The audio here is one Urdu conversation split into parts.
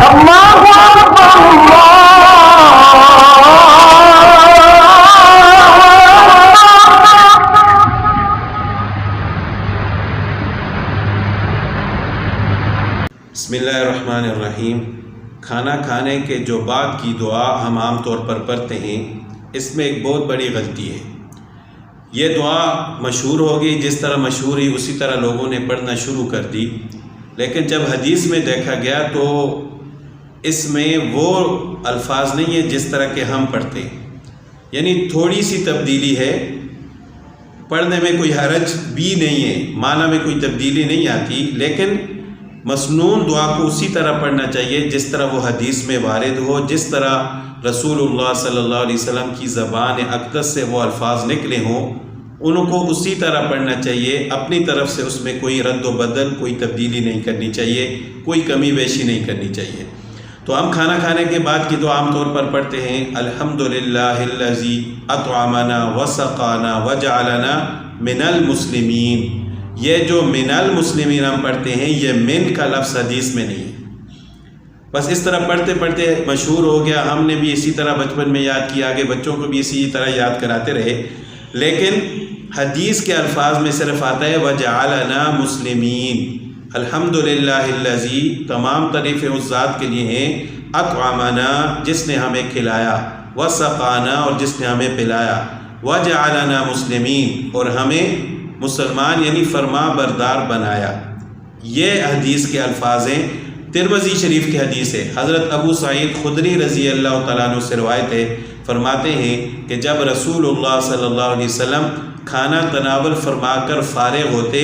بسم اللہ الرحمن الرحیم۔ کھانا کھانے کے جو بعد کی دعا ہم عام طور پر پڑھتے ہیں، اس میں ایک بہت بڑی غلطی ہے۔ یہ دعا مشہور ہو گئی، جس طرح مشہور ہوئی اسی طرح لوگوں نے پڑھنا شروع کر دی، لیکن جب حدیث میں دیکھا گیا تو اس میں وہ الفاظ نہیں ہیں جس طرح کے ہم پڑھتے ہیں، یعنی تھوڑی سی تبدیلی ہے، پڑھنے میں کوئی حرج بھی نہیں ہے، معنی میں کوئی تبدیلی نہیں آتی، لیکن مسنون دعا کو اسی طرح پڑھنا چاہیے جس طرح وہ حدیث میں وارد ہو، جس طرح رسول اللہ صلی اللہ علیہ وسلم کی زبان اقدس سے وہ الفاظ نکلے ہوں، ان کو اسی طرح پڑھنا چاہیے۔ اپنی طرف سے اس میں کوئی رد و بدل، کوئی تبدیلی نہیں کرنی چاہیے، کوئی کمی بیشی نہیں کرنی چاہیے۔ تو ہم کھانا کھانے کے بعد کی دعا عام طور پر پڑھتے ہیں، الحمدللہ الذی اطعمنا وسقانا وجعلنا من المسلمین۔ یہ جو من المسلمین ہم پڑھتے ہیں، یہ من کا لفظ حدیث میں نہیں ہے، بس اس طرح پڑھتے پڑھتے مشہور ہو گیا، ہم نے بھی اسی طرح بچپن میں یاد کیا، آگے بچوں کو بھی اسی طرح یاد کراتے رہے، لیکن حدیث کے الفاظ میں صرف آتا ہے وجعلنا مسلمین۔ الحمدللہ الذی، تمام تعریفیں اس ذات کے لیے ہیں، اطعمنا، جس نے ہمیں کھلایا، وسقانا، اور جس نے ہمیں پلایا، وجعلنا مسلمین، اور ہمیں مسلمان یعنی فرما بردار بنایا۔ یہ حدیث کے الفاظ ہیں، ترمذی شریف کی حدیث ہے، حضرت ابو سعید خدری رضی اللہ تعالیٰ عنہ سے روایت ہے، فرماتے ہیں کہ جب رسول اللہ صلی اللہ علیہ وسلم کھانا تناول فرما کر فارغ ہوتے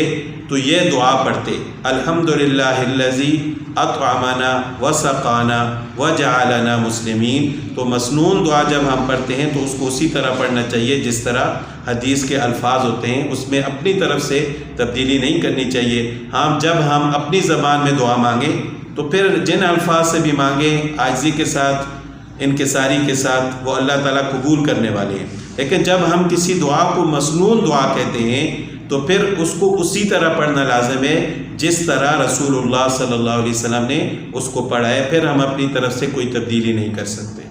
تو یہ دعا پڑھتے، الحمدللہ الذی اطعمنا وسقانا وجعلنا مسلمین۔ تو مسنون دعا جب ہم پڑھتے ہیں تو اس کو اسی طرح پڑھنا چاہیے جس طرح حدیث کے الفاظ ہوتے ہیں، اس میں اپنی طرف سے تبدیلی نہیں کرنی چاہیے۔ ہاں، جب ہم اپنی زبان میں دعا مانگیں تو پھر جن الفاظ سے بھی مانگیں، عاجزی کے ساتھ، انکساری کے ساتھ، وہ اللہ تعالیٰ قبول کرنے والے ہیں، لیکن جب ہم کسی دعا کو مسنون دعا کہتے ہیں تو پھر اس کو اسی طرح پڑھنا لازم ہے جس طرح رسول اللہ صلی اللہ علیہ وسلم نے اس کو پڑھا ہے، پھر ہم اپنی طرف سے کوئی تبدیلی نہیں کر سکتے۔